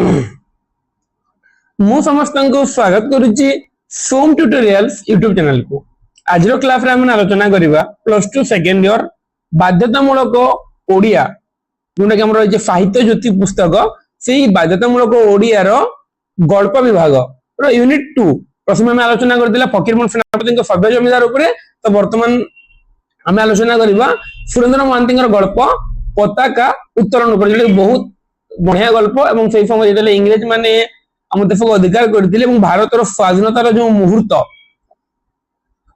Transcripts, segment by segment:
मु समस्त को स्वागत करुच्ची सोम ट्यूटोरियल्स यूट्यूब चैनल को। आज क्लास रे हम आलोचना करिबा प्लस 2 सेकंड ईयर बाध्यतामूलक ओडिया जोटा कि हमर जे साहित्य ज्योति पुस्तक सेही बाध्यतामूलक ओडिया रो गल्प विभाग रो यूनिट 2 प्रथम हम आलोचना करदिला फकीरमोहन सेनापति सभ्य जमीदार उपरे। तो वर्तमान हम आलोचना करिबा सुरेंद्र महांती गल्प पताका उत्तोलन उपर, जोटा बहुत बढ़िया गल्प एवं से समय जेतले इंग्रेज माने हम देश को अधिकार करथिले एवं भारत रो स्वाधीनतार जो मुहूर्त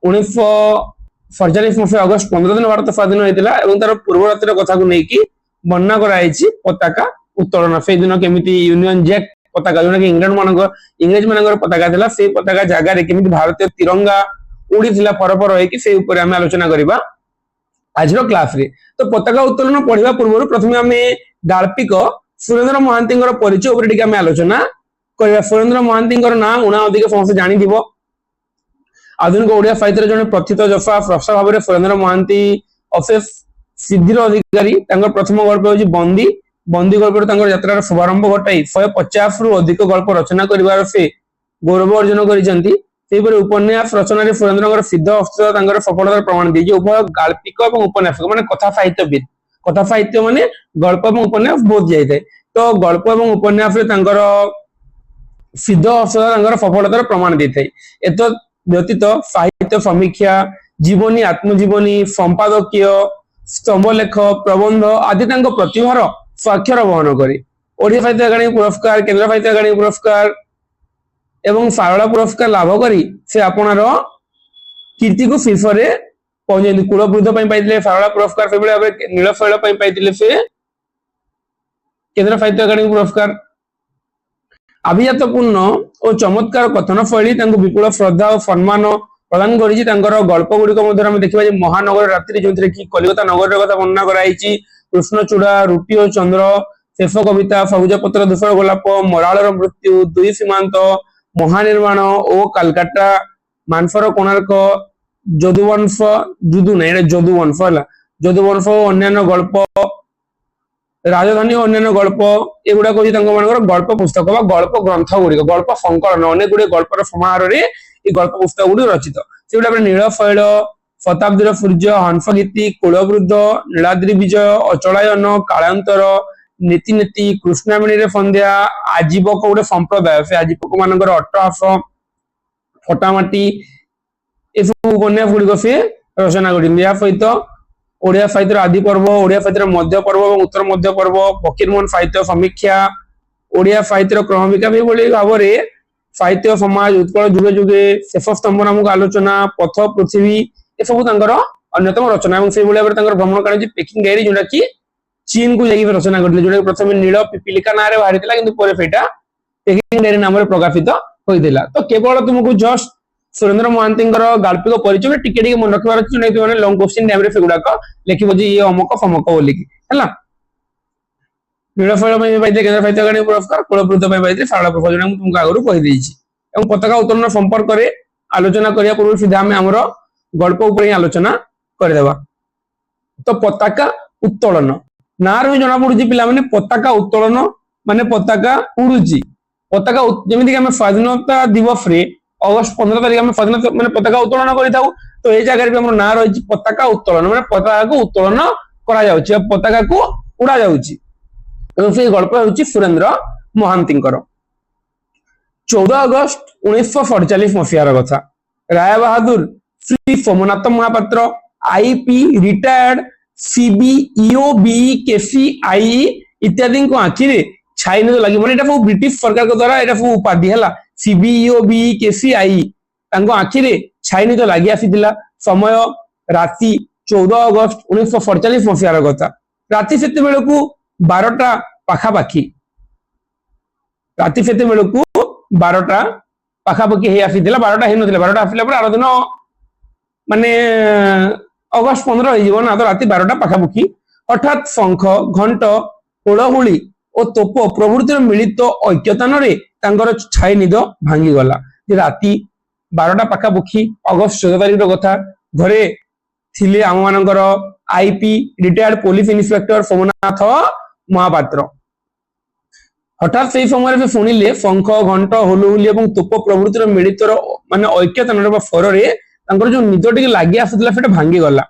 1947 मसीहा अगस्त 15 दिन भारत स्वाधीन होइतिला एवं तार पूर्व रातिर कथा को नेकी वर्णना कराइछि पताका उत्तोलन। से दिन केमिति यूनियन जैक पताका जोना कि इंग्रेज मानकर पताका थिला, से पताका जागा रे केमिति भारतीय तिरंगा उड़ी थिला परपर होई कि से ऊपर हम आलोचना करिबा आज रो क्लास रे। तो पताका उत्तोलन पढिबा पूर्व प्रथमे हमें गाल्पिक सुरेंद्र महांती परिचय ऊपर टिके हम आलोचना करिबा। सुरेंद्र महांती नाम उना अधिक समस्त जानि दिबो। आधुनिक ओडिया साहित्य जने प्रथित जफा प्रफेसर भाबरे सुरेंद्र महांती अशेष सिद्धिर अधिकारी। तांकर प्रथम गल्प होछि बंदी। बंदी गल्पर तांकर यात्रार शुभारंभ घटाई 150 रु अधिक गल्प रचना करिवार से गौरव अर्जन करिसंती। सेपरि उपन्यास रचना रे सुरेंद्रଙ୍କର सिद्ध अस्त्र तांकर सफलतार प्रमाण दिजे। उभय गाल्पिक एवं उपन्यास माने कथा साहित्यविद, कथा साहित्य माने गल्प एवं उपन्यास बोध जाय थाए। तो गल्प एवं उपन्यास रे तांकर सिद्ध अस्त्र तांकर सफलतार प्रमाण देथाय। एत व्यतीत साहित्य समीक्षा, जीवनी, आत्मजीवनी, संपादकीय, स्तंभलेख, प्रबंध आदि तांको प्रतिभार स्वाक्षर वहन करे। ओडिया साहित्य अकादमी पुरस्कार, केंद्र साहित्य अकादमी पुरस्कार एवं सारला पुरस्कार लाभ करी से आपणार कीर्ति को शीर्ष रे पहुंचेंदी। कुलवृद्ध पई पाइतिले सारला पुरस्कार, से बेले नीलशैल पई पाइतिले से केंद्र साहित्य अकादमी पुरस्कार। अभिजातपूर्ण और चमत्कार कथन शैली तांको विपुल श्रद्धा और सम्मान प्रदान करिछि। तांकर गल्प गुडिक मध्य हम देखिबा जे महानगर रात्रि जोंथरे कि कलिकता नगर रे कथा वर्णना कराइछि। कृष्णचूड़ा, रूपी और चंद्र, शेष कविता, सबुज पत्र, धूसर गोलाप, मराळर मृत्यु, दुई सीमांत, महानिर्माण ओ कलकत्ता, मानसर कोणार्क, जदुवंश, जुदु नै रे जदुवंश हला, जदुवंश अन्यान्य गल्प, राजधानी अन्यान्य गल्प एगुडा कोइ तांको मानकर गल्प पुस्तक बा गल्प ग्रंथ गुडी गल्प संकलन अनेक गुडी गल्पर समाहार रे ए गल्प पुस्तक गुडी रचित। सेगुडा नीलशैल, शताब्दीर सूर्य, हंसगीति, कुलवृद्ध, नीलाद्रि विजय, अचलायन, कालांतर, नीति नीति, कृष्णामणि रे संध्या, आजीवक गोटे संप्रदाय से आजीवक मानकर अट्टहास, फटामाटी ए सब उपन्यास गुडी से रचना करिन। या सहित ओडिया साहित्य आदि पर्व, ओडिया साहित्य मध्य पर्व और उत्तर मध्य पर्व, फकीरमोहन साहित्य समीक्षा, ओडिया साहित्य क्रमिका भी भाव में साहित्य समाज उत्कल जुगे जुगे, शेष स्तंभ नामक आलोचना, पथ पृथ्वी ए सब अन्यतम रचना। और से भ्रमण काल पेकिंग डायरी जोटा कि चीन को जाइए रचना करते, जोटा प्रथम नील पिपिलिका ना बाहरी किंतु पेकिंग डायरी नाम प्रकाशित होइतिला। तो केवल तुमको जस्ट सुरेंद्र महांती गाल्पिक परिचय टिके टिके मन रखबार अछि, नै माने लॉन्ग क्वेश्चन टाइम रे सेगुडा लिखिबो जे ये अमक फमक बोली कि हला। नीलशैल में पाइते केंद्र साहित्य अकादमी पुरस्कार, कुलवृद्ध में पाइते सारला पुरस्कार, जोना तुमको आगरु कहि देछि। एवं पताका उत्तोलन संपर्क रे आलोचना करिया पूर्व सीधा हम हमरो गल्प ऊपर ही आलोचना कर देबा। तो पताका उत्तोलन ना रे जना पडुछि पिला माने पताका उत्तोलन माने पताका उडुछि। पताका जेमिति कि हम स्वाधीनता दिवस रे अगस्त 15 तारिख में स्वाधीनता माने पताका उत्तोलन करिताउ। तो ए जगह रे हमर ना रहिछि पताका उत्तोलन माने पताका को उत्तोलन करा जाउछि, पताका को उड़ा जाउछि। तो से गल्प होछि सुरेंद्र महांतींकर 14 अगस्त 1947 मसीहार कथा। राय बहादुर, श्री सोमनाथ महापात्र, आईपी रिटायर्ड सीबीईओ बीकेसीआई इत्यादि को आखि रे छाई न लगी माने एटा सब ब्रिटिश सरकार के द्वारा एटा सब उपाधि हला। सीबीईओ बीकेसीआई तांको आखि रे छाई न लगी आसीतिला। समय राति 14 अगस्त 1947 मसीहार कथा। राति सेते बेलकू 12टा पाखापाखी, राति सेते बेलकू 12टा पाखापाखी हे आसीतिला। 12टा हे नथिला, 12टा आसिला पर आरो दिन माने अगस्त 15 हो जीवन ना, तो राति 12टा पाखापाखी हठात शंख, घंट, हुलहुली और तोप प्रभृतिर मिलित ऐक्यतान रे तांकर छाई निद भांगी गला। जे राति 12टा पाखापाखी अगस्त 14 तारिख कथा। घरे थिले आम मानकर IP retired police inspector Somnath Mahapatra. हठात से समय शुणिले शंख घंट हुलुहुली और तोप प्रभृतिर मिलित मान ऐक्यतन फर जो निद टे लगी आसूला भांगी गला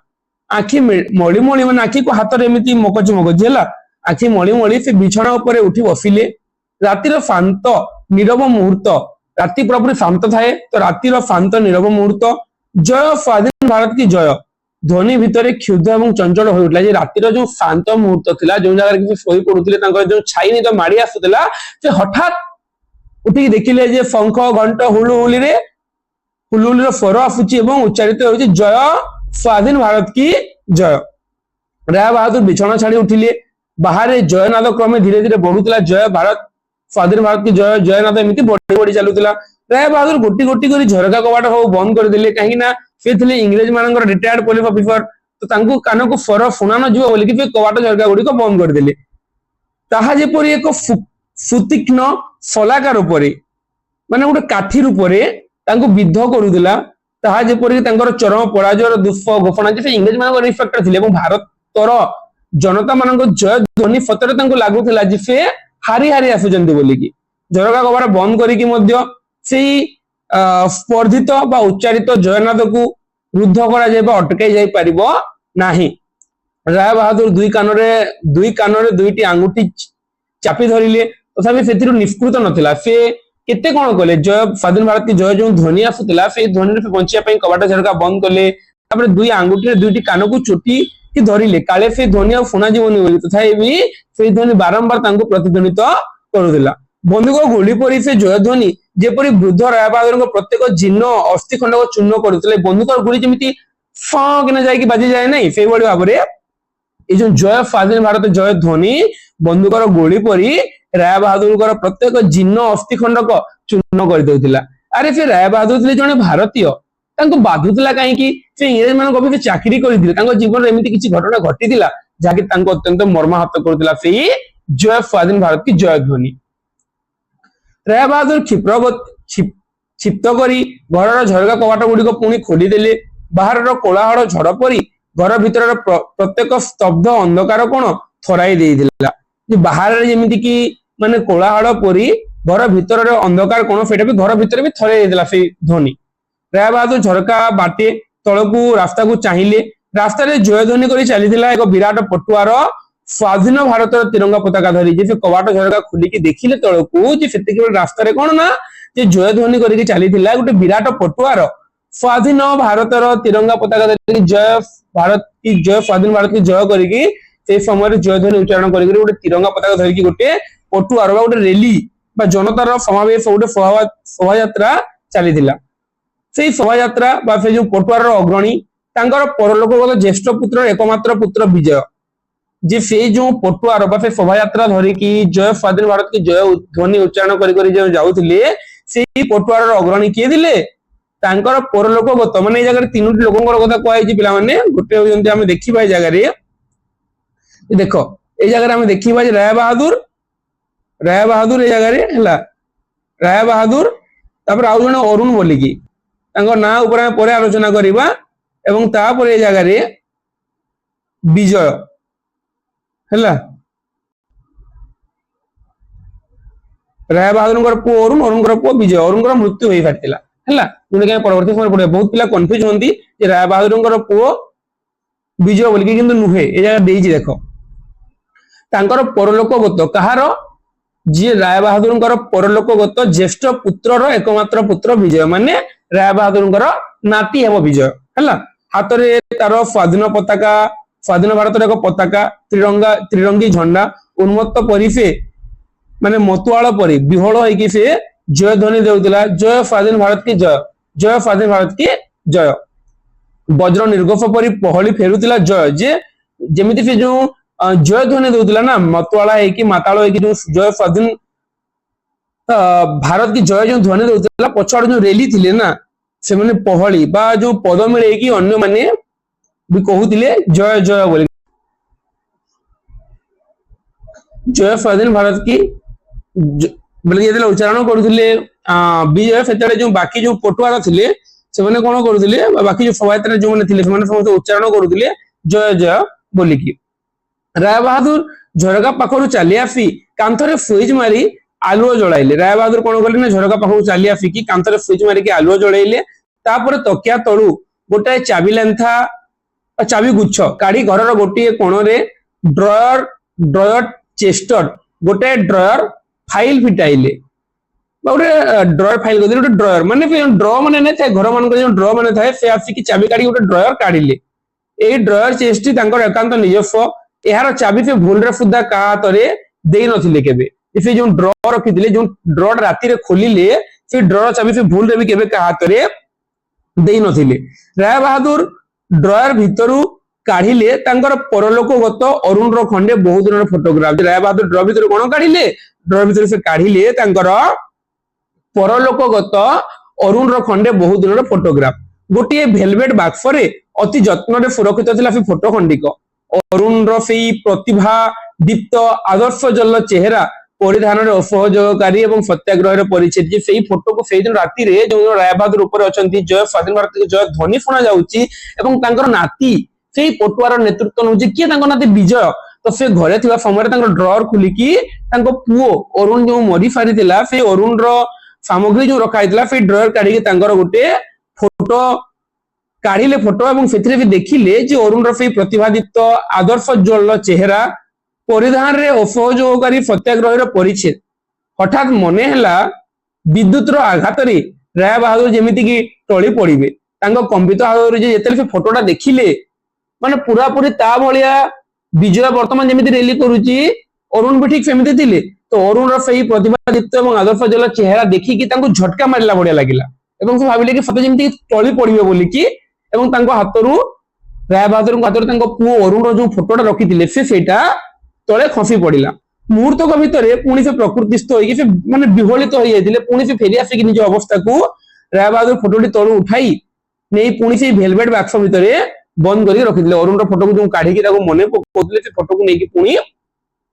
आखि मड़ी मड़ी मान आखि को हाथ में मगज मगज है आखि मड़ी मड़ी से बिछना उपर उठी बसिले रातिर शांत नीरव मुहूर्त राति पूरा शांत थाए तो रातिर शांत नीरव मुहूर्त जय स्वाधीन भारत की जय ध्वनि भितर क्षुब्ध और चंचल हो उठला रातिर जो शांत मुहूर्त थिला जो जगह किसी सोई पड़ुले जो छाई नहीं तो माड़ी आसुला से हठात उठिक देखिले जे शंख घंट हुलुहुली रे हुलुहुली फर आसुची उच्चारित होउची जय स्वाधीन भारत की जय। राय बहादुर बिछना छाड़ी उठिले बाहर जयनाद क्रमे धीरे धीरे बढ़ुला जय भारत स्वाधीन भारत की जय जयनाद एमती बढ़ी बढ़ी चलुला। राय बहादुर गोटी गोटी कर झरका कबाट सब बंद करदे कहीं इंग्रेज मान रिटायर्ड पुलिस ऑफिसर तो कान को फर शुणा न जीव बोलिक कबाट झरका गुड़िक बंद करदे ताहा जेपरि एक सुतीक्ष्ण सलाकार उपरे माने गोटे काठी रूपरे विद्ध करुला ताहा जेपरि चरम पराजयर दुष्फ घोषणा जे इंग्रेज मान रिस्पेक्टर थिले भारतर जनता मान जय ध्वनि सतरे लगुला जे से हारी हारी आसुचंती बोलिकी झरका कबाट बंद करिकी मध्य सेही स्पर्धित बा उच्चारित जयनाद को रुद्ध करा जाय बा अटकाई जाय परिबो नाही। राय बहादुर दुई कानरे दुईटी आंगुठी चापी धरिले तथापि सेथिरु निष्कृत नथिला से केते कोन कले जय स्वाधीन भारत की जय जो ध्वनि आसुतला से ध्वनि रे बंचिया पई कबाट झरका बंद कले तापर दुई आंगुठी रे दुईटी कान को चोटी की धरिले काले से ध्वनि आ सुना जीवनी बोली तथापि से ध्वनि बारंबार तांको प्रतिध्वनित करुदिला बंदूक गोली परी से जय ध्वनि जेपरी वृद्ध राय बहादुर प्रत्येक जीर्ण अस्थि खंड को चूर्ण करते बंदूक गुड़ी जमी फना जाए बाजी जाए ना से भाव में ये जो जय स्वाधीन भारत जय ध्वनि बंदूकर गोली परी राय बहादुर प्रत्येक जीर्ण अस्थि खंड को चूर्ण कर देउथिला। अरे से राय बहादुर थे जने भारतीय बाधुला कहीं से इंग्रेज मान चाकरी कर जीवन में एमती किसी घटना घटी जहाँकि अत्यंत मर्माहत करुला से जय स्वाधीन भारत की जय ध्वनि। राय बहादुर क्षिप्त करी घर झरका कबाट गुड़िक पुणी खोलीदेले बाहर कोलाहल झड़ परी घर भीतर प्रत्येक स्तब्ध अंधकार कोण थराई देइदिला बाहर जेमिति कि माने कोलाहल परी घर भीतर अंधकार कोण सेटा भी घर भीतर भी थराई देइदिला से ध्वनि। राय बहादुर झरका बाटे तळकू रास्ता को चाहिए रास्ता रे जय ध्वनि करी चलीथिला एक विराट पटुआर स्वाधीन भारत तिरंगा पताका धरी जे कबाट झरका खोलिकी देखिले तळकू जे सेतिके रास्ता रे कोन ना जे जय ध्वनि करिके चलीथिला गोटे विराट पटुआर स्वाधीन भारतर तिरंगा पताका धरी जय भारत की जय स्वाधीन भारत की जय करिकी से समय जय ध्वनि उच्चारण करिके गोटे तिरंगा पताका धरिकी गोटे पटुआर बा गोटे रैली बा जनतार समावेश गोटे शोभा यात्रा चलीथिला से शोभा यात्रा बा से जो पटुआर अग्रणी तांकर परलोकगत ज्येष्ठ पुत्र एकमात्र पुत्र विजय जे से जो पटुआर बा से शोभा यात्रा धरिकी जय स्वाधीन भारत की जय ध्वनि उच्चारण करी जो जाउथिले से पटुआर अग्रणी किए दिले तांकर परलोकगत माने जगह तीनोटी लोकंकर कथा कहै पिला माने गोटे होजंती हम देखिबा जगह रे देखो ए जगह हम देखिबा जे राय बहादुर ए जगह रे हला राय बहादुर तापर आउ जण अरुण बोलिकी तांको ना ऊपर हम परे आलोचना करिबा एवं तापर ए जगह रे विजय हला राय बहादुर पुओ अरुण पुओ विजय अरुण मृत्यु हो सारी है परवर्ती समय पढ़े बहुत पिला कन्फ्यूज होती राय बहादुर पुओ विजय बोलिकी किंतु नुहे ए जगह देइछि देखो तांकर परलोकगत कहार जी राय बहादुर परलोकगत ज्येष्ठ पुत्रर एकमात्र पुत्र विजय माने राय बहादुर नाती हेम विजय है हाथ रे तार स्वाधीन पताका स्वाधीन भारत एक पताका त्रिरंगी झंडा उन्मत्त परी से माने मतुआल परी विहल होइकी से जय ध्वनि देउतिला जय स्वाधीन भारत की जय जय स्वाधीन भारत की जय वज्र निर्गोफ परी पहली फेरुतिला जय जे जेमिति से जो जय ध्वनि देउतिला ना मतुआला हेकी माताळ हेकी जो जय स्वाधीन भारत की जय जो ध्वनि देउतिला पछाड़ जो रैली थिले ना से माने पहली बा जो पद मिले कि अन्य माने भी कहूतिले जय जय बोली जय स्वाधीन भारत की बोले ये उच्चारण करुले विजय से जो बाकी जो पटुआर थिले से माने कोन करुले बाकी जो शोभायात्रा जो माने थिले से माने समस्त उच्चारण करुले जय जय बोलिकी। राय बहादुर झरका पाखरु चली आसी कांथरे सुइज मारी आलुओ जळाइले राय बहादुर कोन कले ना झरका पाखु चाली आफिकी कांतरे फ्रिज मारी के आलुओ जळाइले तापर तकिया तळु गोटे चाबी लेंथा चाबी गुच्छ काढी घरर गोटे कोण रे ड्रॉयर ड्रॉयर चेस्टर गोटे ड्रॉयर फाइल फिटाइले गोटे ड्रॉयर फाइल गोटे ड्रॉयर माने ड्रॉ माने नै थाए घर मान जो ड्रॉ माने थाए से आफिकी चाबी काढी गोटे ड्रॉयर काढिले ए ड्रॉयर चेस्टी तांकर एकांत निजस्व एहार चाबी से भूल रे सुद्धा का हातरे देई नथिले केबे से जो ड्रॉ रखिथिले जो ड्रॉ राती रे खोलिले से ड्रॉ चाबी से भूल रे भी केबे का हातरे देई नथिले राय बहादुर ड्रॉयर भितरु काढिले तांकर परलोकगत अरुण रो खंडे बहुत दिन फोटोग्राफ राय बहादुर ड्रॉ भितर कोन काढिले ड्रॉ भितर से काढिले तांकर परलोकगत अरुण रो खंडे बहुत दिन फोटोग्राफ गोटे भेलवेट बाक्सरे अति जत्न रे सुरक्षित थिला से फोटो खंडिक अरुण रो सेई प्रतिभा दीप्त आदर्श जल चेहरा परिधान रे असहयोगकारी एवं सत्याग्रह रे परिचित जे सेई फोटो को सेई दिन राती रे जो राय बहादुर ऊपर अछंती जय स्वाधीन भारत के जय ध्वनि सुना जाउची एवं तांकर नाती सेई पटुआर नेतृत्व नउची के तांकर नाती विजय तो से घरे थिबा समय रे तांकर ड्रॉअर खुली की तांको पुओ अरुण जो मरी फारितिला से अरुण रो सामग्री जो रखा हितला से ड्रॉअर काढी के तांकर गोटे फोटो काढिले फोटो एवं सेथिरे भी देखिले जे अरुण रो सेई प्रतिभादीप्त आदर्श जल चेहरा परिधान रे असहयोगकारी सत्याग्रह रे परिचित हठात मने हला विद्युत रो आघात रे राय बहादुर जेमिति की टळी पड़िबे तांको कंपित हावर जे जेतेले से फोटोटा देखिले माने पूरा पूरी ता भलिया विजय वर्तमान जेमिति रैली करूची अरुण भी ठीक सेमिति थिले तो अरुण रो सेई प्रतिभादीप्त एवं आदर्श जल चेहरा देखि की तांको झटका मारिला बढिया लागिला एवं से भाबिले कि सते जेमिति टळी पड़िबे बोली की एवं तांको हातरू राय बहादुर को हातरू तांको पुओ अरुण रो जो फोटोटा रखिथिले से सेटा तले खसी पड़िला मुहूर्तक भितर पुणी से प्रकृतिस्थ होई से माने विहलित हो जाइतिले पुणी से फेरी आसी निज अवस्था को राय बहादुर फोटोटी तळु उठाई नै पुणी से भेलवेट बॉक्स भितर बंद करी रखिथिले अरुण रो फोटो को जो काढी की ताको मने पकोतले से फोटो को नै की पुणी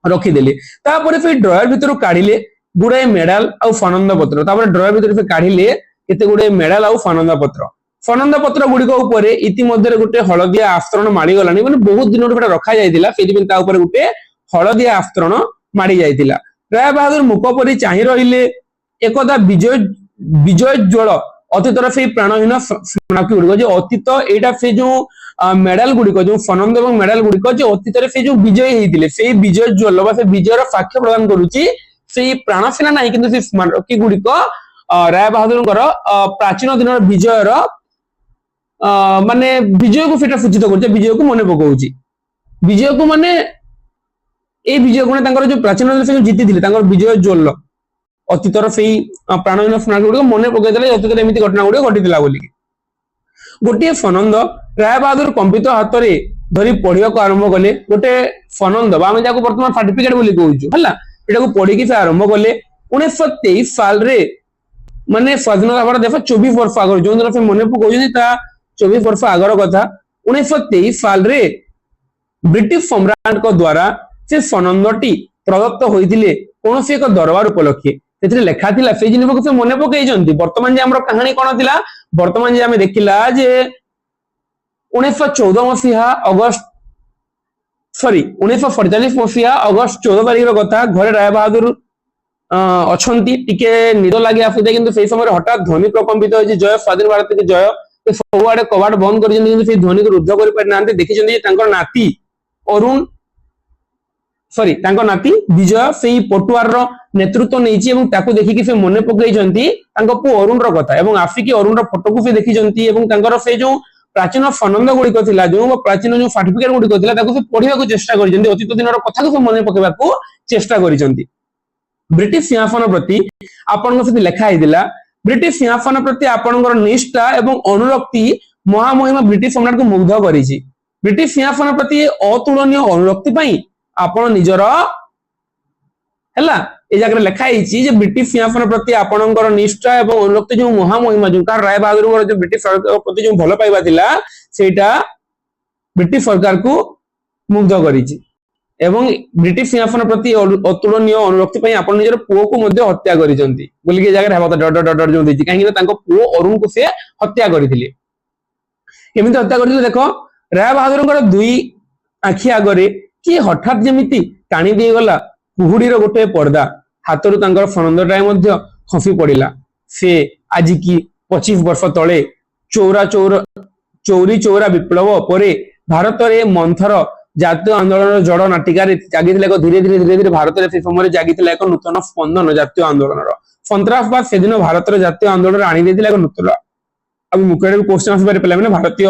रखिदेले तापर से ड्रॉयर भितर काढिले गुडे मेडल आ फनंद पत्र तापर ड्रॉयर भितर से काढिले केते गुडे मेडल आ फनंद पत्र गुडी को ऊपर इति मध्ये गोटे हळदिया आस्तरण माडी गलानी माने बहुत दिन गोटे रखा जाइतिला सेति बिन ता ऊपर गोटे हळदिया आस्तरण माडी जाइतिला राय बहादुर मुख परि चाहि रहिले एकदा विजय विजय ज्वल अतीतर से प्राणहीन स्मृति गुडी जो अतीत एटा से जो मेडल गुडी को जो फनंद एवं मेडल गुडी को जो अतीतर से जो विजय हेतिले से विजय ज्वल बा से विजयर साक्ष्य प्रदान करूची से प्राणसेना नाही किंतु से स्मृति गुडी को राय बहादुर प्राचीन दिन विजयर माने विजय को सेटा सूचित करছে विजय को मने पकाउची विजय को माने ए विजय गुण तांकर जो प्राचीन से जीति थिले तांकर विजय ज्वल अतीतर से प्राणहीन स्मृति गुडी मने पकाइ देले अतीतर एमिति घटना गुडी घटितिला बोली गोटे फनंद राय बहादुर कंपित हाथ रे धरी पढ़िया को आरंभ कले गोटे फनंद बा हम जाको वर्तमान सर्टिफिकेट बोली कहूछु हला एटा को पढ़ी की से आरंभ कले 1923 साल रे माने स्वाधीनता भारत देश 24 वर्ष आगर जो दिन से मने पकाउछनी ता 24 वर्ष आगर कथा 1923 साल रे ब्रिटिश सम्राट को द्वारा से फनंदटी प्रदत्त होइतिले कोनोसी एक दरबार उपलक्षे सेथिरे लेखा थिला से जिनिस को से मने पकाइजंती वर्तमान जे हमर कहानी कोन थिला वर्तमान जे हमें देखिला जे 1914 मसीहा अगस्त 1947 मसीहा अगस्त 14 तारिख कथा घरे राय बहादुर अछंती टिके निद लागि आफुते किंतु सेही समय हठात ध्वनि प्रकंपित हो जय स्वाधीन भारत के जय सब आड़े कबाट बंद कर ध्वनि को रुद्ध कर पारि नांते देखिछन्ती तांकर नाती अरुण तांकर नाती विजय सेही पटुआर रो नेतृत्व नैछि एवं ताको देखि से मने पकैछन्ती तांको पु अरुण रो कथा एवं आफिकी अरुण रो फोटो को से देखिछन्ती एवं तांकर से जो प्राचीन फनंद गुडी को थिला जो प्राचीन जो सर्टिफिकेट गुडी को थिला ताको से पढिबा को चेष्टा करिछन्ती अतीत दिन रो कथा को से मने पकेबा को चेष्टा करिछन्ती ब्रिटिश सिंहासन प्रति आपन से लेखा हिदिला ब्रिटिश सिंहासन प्रति आपनकर निष्ठा एवं अनुरक्ति महामहिमा ब्रिटिश सम्राट को मुग्ध करिछि ब्रिटिश सिंहासन प्रति अतुलनीय अनुरक्ति पई आपण निजर हला ए जगह लेखा हिछि जे ब्रिटिश सिंहासन प्रति आपनकर निष्ठा एवं अनुरक्ति जो महामहिमा जो कार राय बहादुर जो ब्रिटिश सरकार प्रति जो भलो पाइबा थिला सेटा ब्रिटिश सरकार को मुग्ध करिछि एवं ब्रिटिश सिंहासन प्रति अतुलनीय अनुरक्ति पई आपण निजर पुओ को मध्ये हत्या करिसंती बोली के जगह हेबा डर डर डर जो देछि काहे कि तांको पुओ अरुण को से हत्या करिथिले केमिति हत्या करिथिले देखो राय बहादुरकर दुई आखि आगरे कि हठात जेमिति टाणी दे गला कुहुडी रो गोटे पर्दा ହାତରୁ ତାଙ୍କର ଫଣନ୍ଦଟାଏ ମଧ୍ୟ ଖସି ପଡିଲା। ସେ ଆଜି କି 25 ବର୍ଷ ତଳେ ଚୌରୀ ଚୌରା ବିପ୍ଳବ ପରେ ଭାରତରେ ମନ୍ଥର ଜାତୀୟ ଆନ୍ଦୋଳନର ଜଡ ନାଟିକାରେ ଜାଗିଥିଲା ଏକ ଧୀରେ ଧୀରେ ଭାରତରେ ସେ ସମୟରେ ଜାଗିଥିଲା ଏକ ନୂତନ ସ୍ପନ୍ଦନ ଜାତୀୟ ଆନ୍ଦୋଳନର। ସନ୍ତ୍ରାସବାଦ ସେଦିନ ଭାରତର ଜାତୀୟ ଆନ୍ଦୋଳନରେ ଆଣି ଦେଇଥିଲା ଏକ ନୂତନ अभिमुख्य क्वेश्चन आसपारे पे भारतीय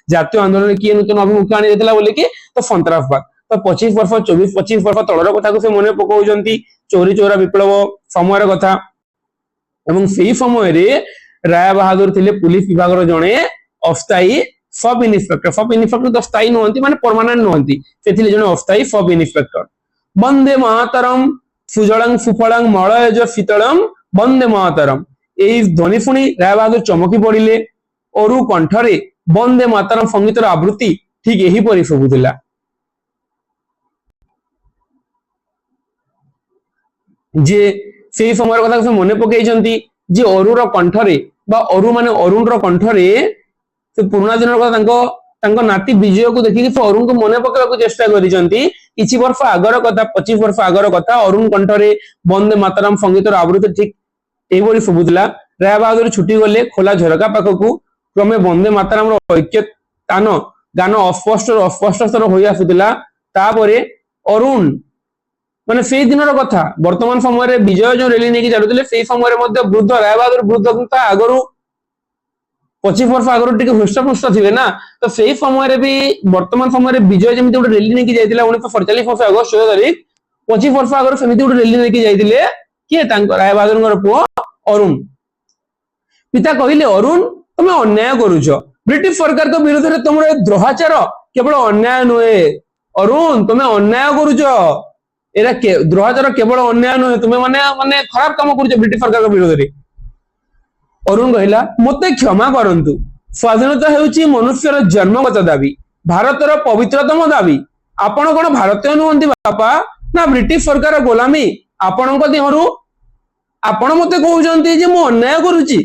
जातीय आंदोलन किए नूतन अभिमुख्य आनी देला बोले कि तो सन्त्रासवाद। तो 25 वर्ष 24-25 वर्ष तलर कथा को से मन पकाउछंती चौरी चौरा विप्लव समय कथा। एवं सेही समय रे राय बहादुर थिले पुलिस विभाग जड़े अस्थायी सब इन्स्पेक्टर तो स्थायी नुहंती माने परमानेंट नुहंती से थिले जने अस्थायी सब इन्स्पेक्टर। वंदे मातरम सुजलंग सुफलंग मलयज शीतलम वंदे मातरम एई ध्वनि शुणी राय बहादुर चमकी पड़िले। अरु कंठरे वंदे मातरम संगीतर आवृत्ति ठीक यही परि शुभुथिला। जे से समय कथा से मन पकईचंती जे अरुर कंठरे बा अरु माने अरुण रो कंठरे से पुराना दिन तांको नाती विजय को देखि से अरुण को मन पकेबाकू चेष्टा करिसंती। किछि वर्ष आगर कथा 25 वर्ष आगर कथा अरुण कंठरे वंदे मातरम संगीतर आवृत्ति ठीक एभली शुभुथिला। राय बहादुर छुटी गले खोला झरका पाखकू। क्रमे वंदे मातरम ऐक्य तान गान अस्पष्ट स्तर हो आसुथिला। तापरे अरुण माने से दिनर कथा वर्तमान समय रे विजय जो रैली नेकी जारुथिले से समय रे मध्ये वृद्ध राय बहादुर वृद्ध ता आगरु 25 वर्ष आगरु टिके हृष्टपुष्ट थिले ना। तो से समय रे भी वर्तमान समय रे विजय जेमिति गोटे रैली नेकी जायतिला 1947 वर्ष अगस्त 16 तारिख 25 वर्ष आगरु सेमिति गोटे रैली नेकी जायतिले के तांको राय बहादुर पुओ अरुण। पिता कहिले अरुण तुम अन्याय करूछ ब्रिटिश सरकार के विरोध में तुम द्रोहाचार केवल अन्याय नुहे। अरुण तुम अन्याय करूछ एरा द्रोहाचार केवल अन्याय नुहे तुम माने माने खराब काम करूछ ब्रिटिश सरकार के विरोध में। अरुण कहला मते क्षमा करंतु स्वाधीनता हेउची मनुष्यर जन्मगत दाबी भारतर पवित्रतम दाबी। आपण कोन भारतीय नुहंती बापा ना ब्रिटिश सरकार गोलामी आपणक देहरु आपण मते कहउजंती जे मु अन्याय करूची।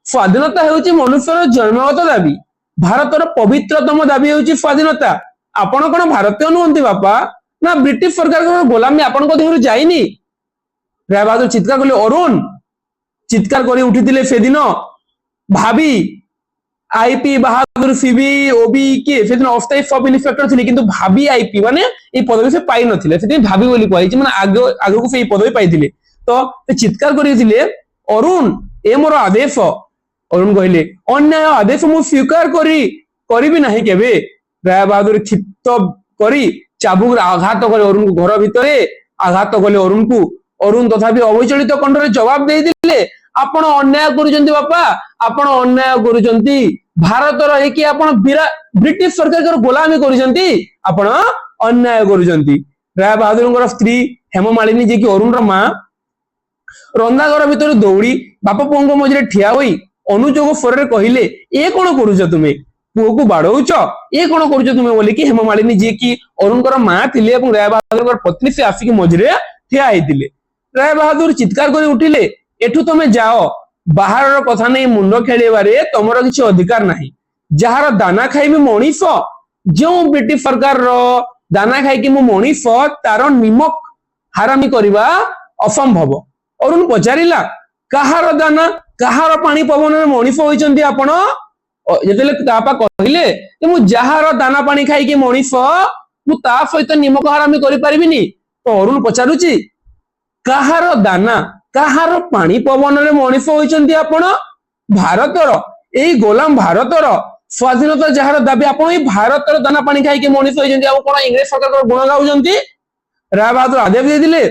स्वाधीनता हेउची मनुष्यर जन्मगत दाबी भारतर पवित्रतम दाबी हेउची स्वाधीनता। आपण कोन भारतीय नुहंती बापा ना ब्रिटिश सरकार गोलामी आपणक देहरु जाइनी। राय बहादुर चित्कार कले अरुण चित्कार करी उठिथिले से दिन भाभी आईपी बहादुर सीबी ओबी के से दिन अस्थायी सब इन्स्पेक्टर थिले किंतु भाभी आईपी माने ए पदवी से पाई नथिले से भाभी बोली कहै माने आगो को से पदवी पाइथिले। तो चित्कार करिथिले अरुण ए मोर आदेश। अरुण कहले अन्याय आदेश मु स्वीकार करिबि नाही केबे। राय बहादुर क्षिप्त करी चाबुक आघात करे अरुण को घर भितरे आघात कले अरुण को। अरुण तथापि अविचलित कंठरे जवाब दे दिले आपण अन्याय करूचंती बापा आपण अन्याय करूचंती भारत रही कि आपण ब्रिटिश सरकार के गोलामी करूचंती आपण अन्याय करूचंती। राय बहादुर स्त्री हेममालिनी जे कि अरुण रो मां रंधा घर भितर दौड़ी बापा पुओ मझे ठिया होई अनुजोग स्वर कहले ए कौन करूच तुमे पुओ को बाड़ौच ए कौन करूच तुमे बोली कि हेममालिनी जे कि अरुणकर मां थिले एवं राय बहादुर पत्नी से आसिक मझे ठिया होइतिले। राय बहादुर चित्कार कर उठिले एठू तुमे जाओ बाहर कथा नहीं मुंड खेलबारे तुमर किसी अधिकार नहीं। जार दाना खाइबी मनीष जो ब्रिटिश सरकार दाना खाई मु मनीष तार निमक हारामी करवा असंभव। अरुण पचारिला कहार दाना कहार पानी पवन में मनीष होइचंती आपण जेतेले तापा कहिले कि मु जहार दाना पानी खाई कि मनीष मु ता सहित निमक हारामी करि परिबिनी। तो अरुण पचारुची कहार दाना कहार पानी पवन में मनीष होइचंती आपण भारतर एई गोलाम भारतर स्वाधीनता जहार दाबी आपण भारतर दाना पानी खाई कि मनीष होइचंती आ कोन इंग्लिश सरकार गुण गाउचंती। राय बहादुर आदेश दे दिले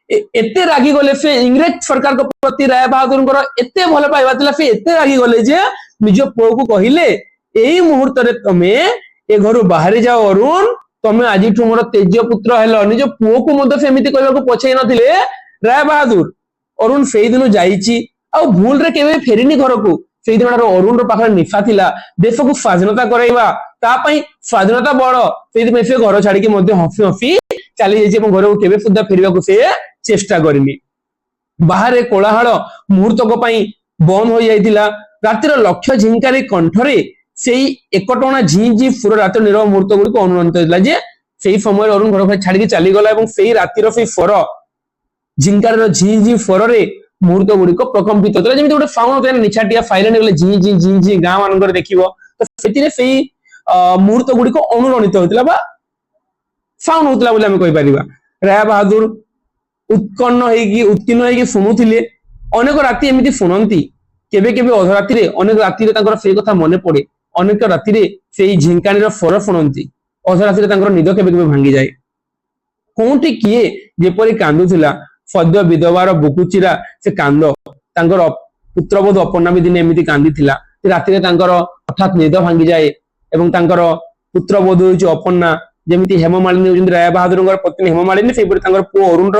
एते रागी गले से इंग्रेज सरकार के प्रति राय बहादुर एते भल पाइबा थिला से एते रागी गले जे निज पुओ को कहिले एई मुहूर्त रे तमे ए घर बाहर जाओ अरुण तमे आज मोर तेज पुत्र हेलो निज पुओ को मते सेमिति कहबा को पछै नथिले राय बहादुर। अरुण सेई दिन जाईची आ भूल रे केबे फेरिनी घर को सेई दिन अरुण रो पाखरे निशा थिला देश को स्वाधीनता कराइबा ता पई स्वाधीनता बड़ सेई दिन से घर छाडी के मध्य हंसी हंसी चली जाइए घर को केबे सुद्धा फेरिबा को से चेष्टा करनी। बाहर कोलाहल मुहूर्तक बंद हो जाइतिला। रातिर लक्ष्य झिंकारी कंठरे सेई एकटणा झी झी सुर रातिर नीरव मुहूर्त गुडी को अनुरंत होइतिला जे सेई समय अरुण घर छाडी के चली गला एवं सेई रातिर सेई स्वर ଝିଙ୍କାର ଝି ଝି ସ୍ୱରରେ ମୁହୂର୍ତ୍ତ ଗୁଡିକ ପ୍ରକମ୍ପିତ ହେଉଥିଲା, ଯେମିତି ଗୋଟେ ସାଉଣ୍ଡ ହଉଥିଲା ନିଛାଟିଆ ସାଇଲେଣ୍ଟ ଗଲେ ଝି ଝି ଝି ଝି ଗାଁ ମାନଙ୍କରେ ଦେଖିବ, ତ ସେଥିରେ ସେଇ ମୁହୂର୍ତ୍ତ ଗୁଡିକ ଅନୁରଣିତ ହେଉଥିଲା ବା ସାଉଣ୍ଡ ହଉଥିଲା ବୋଲି ଆମେ କହିପାରିବା। ରାୟ ବାହାଦୁର ଉତ୍କୀର୍ଣ୍ଣ ହେଇକି ଶୁଣୁଥିଲେ। ଅନେକ ରାତି ଏମିତି ଶୁଣନ୍ତି, କେବେ କେବେ ଅଧରାତିରେ, ଅନେକ ରାତିରେ ତାଙ୍କର ସେଇ କଥା ମନେ ପଡେ, ଅନେକ ରାତିରେ ସେଇ ଝିଙ୍କାଣୀର ସ୍ୱର ଶୁଣନ୍ତି, ଅଧରାତିରେ ତାଙ୍କର ନିଦ କେବେ କେବେ ଭାଙ୍ଗିଯାଏ। କୋଉଠି କିଏ ଯେପରି କାନ୍ଦୁଥିଲା, ସଦ୍ୟ ବିଧବାର ବୁକୁଚିରା ସେ କାନ୍ଦ, ତାଙ୍କର ପୁତ୍ରବୋଧ ଅପର୍ଣ୍ଣା ବି ଦିନେ ଏମିତି କାନ୍ଦିଥିଲା। ରାତିରେ ତାଙ୍କର ହଠାତ୍ ନିଦ ଭାଙ୍ଗିଯାଏ ଏବଂ ତାଙ୍କର ପୁତ୍ରବୋଧ ହେଉଛି ଅପର୍ଣ୍ଣା, ଯେମିତି ହେମମାଳିନୀ ହେଉଛନ୍ତି ରାୟ ବାହାଦୁରଙ୍କର ପତ୍ନୀ ହେମମାଳିନୀ, ସେହିପରି ତାଙ୍କର ପୁଅ ଅରୁଣର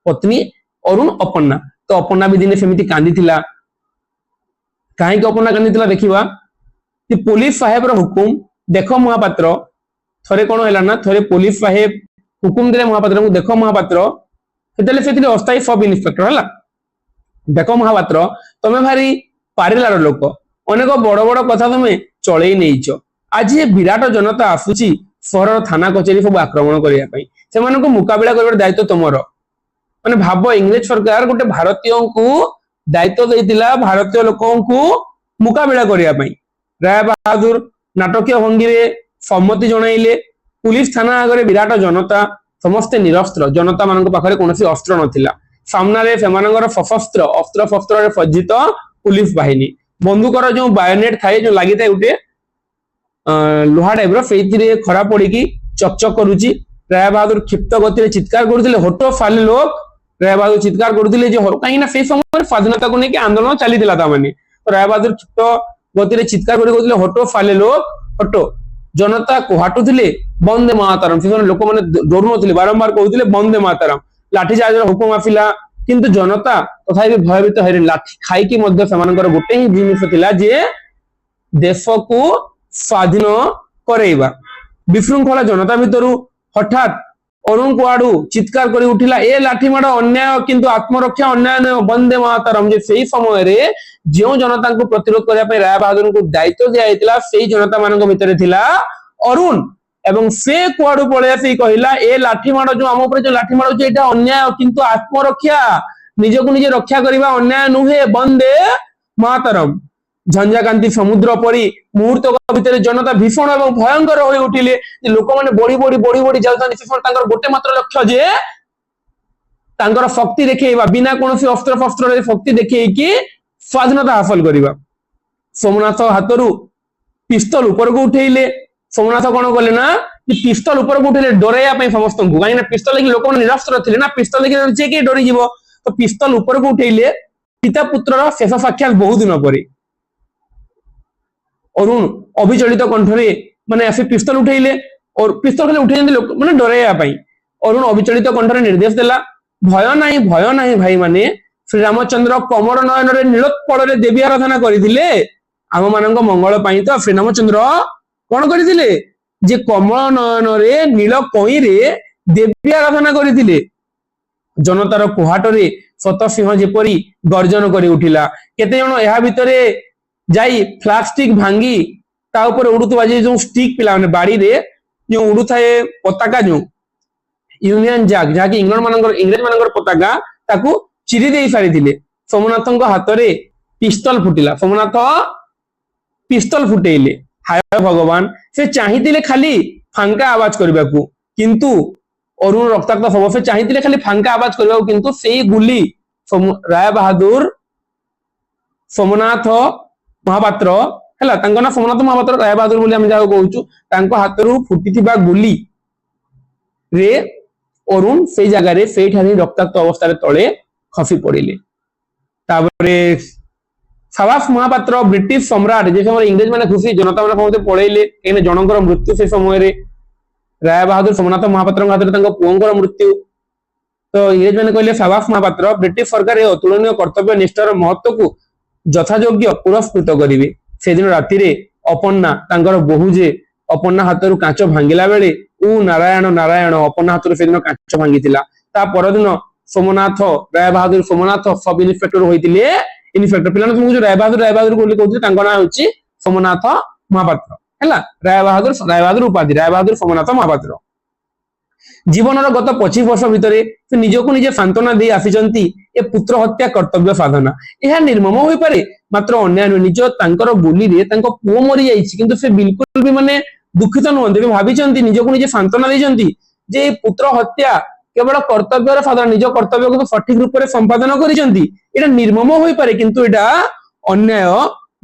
ପତ୍ନୀ ଅରୁଣ ଅପର୍ଣ୍ଣା। ତ ଅପର୍ଣ୍ଣା ବି ଦିନେ ସେମିତି କାନ୍ଦିଥିଲା। କାହିଁକି ଅପର୍ଣ୍ଣା କାନ୍ଦିଥିଲା ଦେଖିବା। ପୋଲିସ ସାହେବର ହୁକୁମ ଦେଖ ମହାପାତ୍ର, ଥରେ କଣ ହେଲା ନା, ଥରେ ପୋଲିସ ସାହେବ ହୁକୁମ ଦେଲେ ମହାପାତ୍ରଙ୍କୁ, ଦେଖ ମହାପାତ୍ର, ସେତେବେଳେ ସେ ଥିଲେ ଅସ୍ଥାୟୀ ସବ ଇନ୍ସପେକ୍ଟର ହେଲା। ଦେଖ ମହାପାତ୍ର, ତମେ ଭାରି ପାରିଲାର ଲୋକ, ଅନେକ ବଡ ବଡ କଥା ତମେ ଚଳେଇ ନେଇଛ। ଆଜି ଏ ବିରାଟ ଜନତା ଆସୁଛି ସହରର ଥାନା କଚେରୀ ସବୁ ଆକ୍ରମଣ କରିବା ପାଇଁ, ସେମାନଙ୍କୁ ମୁକାବିଲା କରିବାର ଦାୟିତ୍ୱ ତମର। ମାନେ ଭାବ, ଇଂରେଜ ସରକାର ଗୋଟେ ଭାରତୀୟଙ୍କୁ ଦାୟିତ୍ୱ ଦେଇଥିଲା ଭାରତୀୟ ଲୋକଙ୍କୁ ମୁକାବିଲା କରିବା ପାଇଁ। ରାୟ ବାହାଦୁର ନାଟକୀୟ ଭଙ୍ଗୀରେ ସମ୍ମତି ଜଣାଇଲେ। ପୁଲିସ ଥାନା ଆଗରେ ବିରାଟ ଜନତା, ସମସ୍ତେ ନିରସ୍ତ୍ର, ଜନତା ମାନଙ୍କ ପାଖରେ କୌଣସି ଅସ୍ତ୍ର ନଥିଲା। ସାମ୍ନାରେ ସେମାନଙ୍କର ସଶସ୍ତ୍ର ଅସ୍ତ୍ର ଶସ୍ତ୍ରରେ ସଜ୍ଜିତ ପୁଲିସ ବାହିନୀ, ବନ୍ଧୁକର ଯୋଉ ବାୟୋନେଟ ଥାଏ, ଯୋଉ ଲାଗିଥାଏ ଗୋଟେ ଲୁହା ଟାଇପର, ସେଇଥିରେ ଖରା ପଡିକି ଚକଚକ କରୁଛି। ରାୟ ବାହାଦୁର କ୍ଷିପ୍ତ ଗତିରେ ଚିତ୍କାର କରୁଥିଲେ, ହୋଟୋ ଫାଲେ ଲୋକ। ରାୟ ବାହାଦୁର ଚିତ୍କାର କରୁଥିଲେ ଯେ, କାହିଁକି ନା ସେଇ ସମୟରେ ସ୍ୱାଧୀନତାକୁ ନେଇକି ଆନ୍ଦୋଳନ ଚାଲିଥିଲା ତାମାନେ। ରାୟ ବାହାଦୁର କ୍ଷିପ୍ତ ଗତିରେ ଚିତ୍କାର କରି କହୁଥିଲେ, ହୋଟୋ ଫାଲେ ଲୋକ ହଟୋ। ଜନତା କୁହାଟୁଥିଲେ ବନ୍ଦେ ମାତରମ, ସେମାନେ ଲୋକମାନେ ଡରୁନଥିଲେ, ବାରମ୍ବାର କହୁଥିଲେ ବନ୍ଦେ ମାତରମ। ଲାଠିଚାର୍ଜର ହୁକୁମ ଆସିଲା, କିନ୍ତୁ ଜନତା ତଥାପି ଭୟଭୀତ ହେଲେ। ଲାଠି ଖାଇକି ମଧ୍ୟ ସେମାନଙ୍କର ଗୋଟେ ହିଁ ଜିନିଷ ଥିଲା ଯେ ଦେଶକୁ ସ୍ୱାଧୀନ କରେଇବା। ବିଶୃଙ୍ଖଳା ଜନତା ଭିତରୁ ହଠାତ୍ ଅରୁଣ କୁଆଡୁ ଚିତ୍କାର କରି ଉଠିଲା, ଏ ଲାଠି ମାଡ ଅନ୍ୟାୟ, କିନ୍ତୁ ଆତ୍ମରକ୍ଷା ଅନ୍ୟାୟ ନୁହେଁ, ବନ୍ଦେ ମାତରମ। ଯେ ସେଇ ସମୟରେ ଯେଉଁ ଜନତାଙ୍କୁ ପ୍ରତିରୋଧ କରିବା ପାଇଁ ରାୟ ବାହାଦୁରଙ୍କୁ ଦାୟିତ୍ୱ ଦିଆଯାଇଥିଲା, ସେଇ ଜନତା ମାନଙ୍କ ଭିତରେ ଥିଲା ଅରୁଣ। ଏବଂ ସେ କୁଆଡୁ ପଳେଇ ଆସି କହିଲା, ଏ ଲାଠି ମାଡ ଯୋଉ ଆମ ଉପରେ ଯୋଉ ଲାଠି ମାଡ ହଉଛି, ଏଇଟା ଅନ୍ୟାୟ, କିନ୍ତୁ ଆତ୍ମରକ୍ଷା, ନିଜକୁ ନିଜେ ରକ୍ଷା କରିବା ଅନ୍ୟାୟ ନୁହେଁ, ବନ୍ଦେ ମାତରମ। ଝଞ୍ଜାକାନ୍ତି ସମୁଦ୍ର ପରି ମୁହୂର୍ତ୍ତ ଭିତରେ ଜନତା ଭୀଷଣ ଏବଂ ଭୟଙ୍କର ହୋଇ ଉଠିଲେ। ଲୋକମାନେ ବଢି ବଢି ବଢି ବଢି ଯାଉଥାନ୍ତି, ତାଙ୍କର ଗୋଟେ ମାତ୍ର ଲକ୍ଷ୍ୟ ଯେ ତାଙ୍କର ଶକ୍ତି ଦେଖେଇବା, ବିନା କୌଣସି ଅସ୍ତ୍ର ଶସ୍ତ୍ରରେ ଶକ୍ତି ଦେଖେଇକି ସ୍ୱାଧୀନତା ହାସଲ କରିବା। ସୋମନାଥ ହାତରୁ ପିସ୍ତଲ ଉପରକୁ ଉଠେଇଲେ। ସୋମନାଥ କଣ କଲେ ନା, ପିସ୍ତଲ ଉପରକୁ ଉଠେଇଲେ ଡରାଇବା ପାଇଁ ସମସ୍ତଙ୍କୁ, କାହିଁକି ନା ପିସ୍ତଲ ଦେଖି ଲୋକମାନେ ନିରାସ୍ତ୍ର ଥିଲେ ନା, ପିସ୍ତଲ ଦେଖି ଯେ କେହି ଡରିଯିବ। ତ ପିସ୍ତଲ ଉପରକୁ ଉଠେଇଲେ। ପିତା ପୁତ୍ରର ଶେଷ ସାକ୍ଷାତ ବହୁ ଦିନ ପରେ। ଅରୁଣ ଅବିଚଳିତ କଣ୍ଠରେ ମାନେ ଆସି ପିସ୍ତଲ ଉଠେଇଲେ, ପିସ୍ତଲ ଖାଲି ଉଠେଇଛନ୍ତି ମାନେ ଡରାଇବା ପାଇଁ। ଅରୁଣ ଅବିଚଳିତ କଣ୍ଠରେ ନିର୍ଦ୍ଦେଶ ଦେଲା, ଭୟ ନାହିଁ ଭାଇ ମାନେ, ଶ୍ରୀରାମଚନ୍ଦ୍ର କମଳ ନୟନରେ ନୀଳୋତ୍ପଳରେ ଦେବୀ ଆରାଧନା କରିଥିଲେ, ଆମ ମାନଙ୍କ ମଙ୍ଗଳ ପାଇଁ। ତ ଶ୍ରୀରାମଚନ୍ଦ୍ର କଣ କରିଥିଲେ, ଯେ କମଳ ନୟନରେ ନୀଳ କଇଁରେ ଦେବୀ ଆରାଧନା କରିଥିଲେ। ଜନତାର କୁହାଟରେ ଶତ ସିଂହ ଯେପରି ଗର୍ଜନ କରି ଉଠିଲା। କେତେ ଜଣ ଏହା ଭିତରେ ଯାଇ ଫ୍ଲାଗ ଷ୍ଟିକ ଭାଙ୍ଗି ତା ଉପରେ ଉଡୁଥିବା ଯୋଉ ଷ୍ଟିକ ପିଲାମାନେ ବାଡିରେ ଯୋଉ ଉଡୁଥାଏ ପତାକା, ଯୋଉ ୟୁନିୟନ ଜ୍ୟାକ, ଯାହାକି ଇଂରେଜ ମାନଙ୍କର ପତାକା, ତାକୁ ଚିରି ଦେଇ ସାରିଥିଲେ। ସୋମନାଥଙ୍କ ହାତରେ ପିସ୍ତଲ ଫୁଟିଲା। ସୋମନାଥ ପିସ୍ତଲ ଫୁଟେଇଲେ। ହାୟ ଭଗବାନ, ସେ ଚାହିଁଥିଲେ ଖାଲି ଫାଙ୍କା ଆବାଜ କରିବାକୁ, କିନ୍ତୁ ଅରୁଣ ରକ୍ତାକ୍ତ ହବ। ସେ ଚାହିଁଥିଲେ ଖାଲି ଫାଙ୍କା ଆବାଜ କରିବାକୁ, କିନ୍ତୁ ସେଇ ଗୁଲି ରାୟ ବାହାଦୁର ସୋମନାଥ ମହାପାତ୍ର ହେଲା, ତାଙ୍କ ନାଁ ସୋମନାଥ ମହାପାତ୍ର, ରାୟ ବାହାଦୁର ବୋଲି ଆମେ ଯାହାକୁ କହୁଛୁ, ତାଙ୍କ ହାତରୁ ଫୁଟିଥିବା ଗୁଲି ରେ ଅରୁଣ ସେଇ ଜାଗାରେ ସେଇଠାରେ ରକ୍ତାକ୍ତ ଅବସ୍ଥାରେ ତଳେ ଖସି ପଡିଲେ। ତାପରେ ସାବାସ ମହାପାତ୍ର ବ୍ରିଟିଶ ସମ୍ରାଟ, ଯେ ସମୟରେ ଇଂରେଜ ମାନେ ଖୁସି, ଜନତା ମାନେ ସମସ୍ତେ ପଳେଇଲେ, କାହିଁକିନା ଜଣଙ୍କର ମୃତ୍ୟୁ ସେ ସମୟରେ। ରାୟ ବାହାଦୁର ସୋମନାଥ ମହାପାତ୍ରଙ୍କ ହାତରେ ତାଙ୍କ ପୁଅଙ୍କର ମୃତ୍ୟୁ। ତ ଇଂରେଜ ମାନେ କହିଲେ, ସାବାସ ମହାପାତ୍ର, ବ୍ରିଟିଶ ସରକାର ଏ ଅତୁଳନୀୟ କର୍ତ୍ତବ୍ୟ ନିଷ୍ଠାର ମହତ୍ୱକୁ ଯଥାଯୋଗ୍ୟ ପୁରସ୍କୃତ କରିବେ। ସେଦିନ ରାତିରେ ଅପର୍ଣ୍ଣା, ତାଙ୍କର ବୋହୂ ଯେ, ଅପର୍ଣ୍ଣା ହାତରୁ କାଚ ଭାଙ୍ଗିଲା ବେଳେ ନାରାୟଣ ନାରାୟଣ, ଅପର୍ଣ୍ଣା ହାତରୁ ସେଦିନ କାଚ ଭାଙ୍ଗିଥିଲା। ତା ପରଦିନ ସୋମନାଥ, ରାୟ ବାହାଦୁର ସୋମନାଥ ସବ ଇନ୍ସପେକ୍ଟର ହୋଇଥିଲେ। ଇନ୍ସପେକ୍ଟର ପିଲାମାନେ ତୁମକୁ ଯୋଉ ରାୟ ବାହାଦୁର ବୋଲି କହୁଥିଲେ, ତାଙ୍କ ନାଁ ହେଉଛି ସୋମନାଥ ମହାପାତ୍ର ହେଲା। ରାୟ ବାହାଦୁର ଉପାଧି, ରାୟ ବାହାଦୁର ସୋମନାଥ ମହାପାତ୍ର। जीवन गत 25 वर्ष भितर से निजक निजे सांत्वना दे आसी ए पुत्र हत्या कर्तव्य साधना यह निर्मम हो पारे मात्र अन्याय निज तांकर गुली रे तांको पुओ मरी जाइछि किंतु से बिल्कुल भी माने दुखित नुहंती भाविचंती निजक निजे सांत्वना देचंती जे पुत्र हत्या केवल कर्तव्य साधना निज कर्तव्य को सठिक रूप से संपादन करिसंती एटा निर्मम हो पारे किंतु एटा अन्याय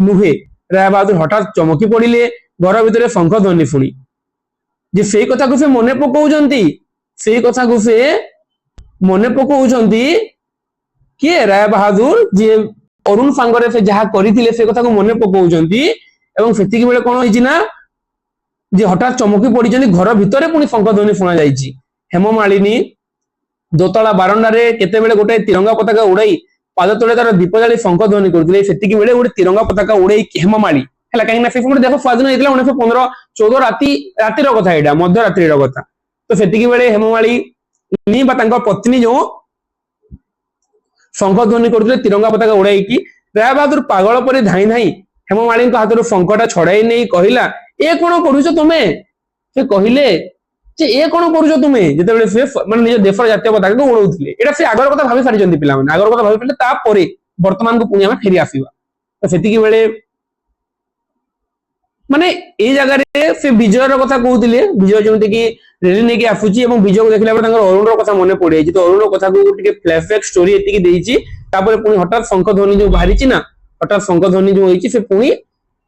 नुहे। राय बहादुर हठात चमकी पड़िले घर भितर शंख ध्वनि शुणी जे से कथा को से मने पकाउचंती से कथा को से मने पकाउचंती किए राय बहादुर जे अरुण सांगरे से जहा करिथिले से कथा को मने पकाउचंती एवं सेतिकी बेले कोन होइछि ना जे हठात चमकी पड़िचंती घर भितर पुनी शंख ध्वनि शुणा जाइछि। हेममालिनी दोतला बारंडारे केते बेले गोटे तिरंगा पताका उड़ाई पाद तले तार दीप जाली शंख ध्वनि करथिले सेतिकी बेले गोटे तिरंगा पताका उड़ाई हेममाली हला काहे ना से समय देखो स्वाधीन हेतला 1915 14 रातिर कथा एटा मध्य रात्रिर कथा तो सेतिकी बेले हेममाली नी बा तांको पत्नी जो शंख ध्वनि करथिले तिरंगा पताका उड़ाई की राय बहादुर पागल परे धाई धाई हेममाली हाथर शंखटा छड़ाई नहीं कहला ए कोन करूछ तुमे से कहिले जे ए कोन करूछ तुमे जेतेबेले से माने निज देशर जातीय पताका को उड़ौथिले एटा से आगर कथा भाबी सारिचंती पिला माने आगर कथा भाबी पले ता परे वर्तमान को पुनी हम फेरी आसीबा तो सेतिकी बेले माने ए जगह रे से विजयर कथा कहउथिले विजय जेमति की रेली ने की आफुची एवं विजय को देखला पर तांकर अरुण रो कथा मने पड़े छि तो अरुण रो कथा को टिके फ्लैशबैक स्टोरी एतिकी देइछि तापर पुनी हठात शंख ध्वनि जो बाहरी छि ना हठात शंख ध्वनि जो होइछि से पुनी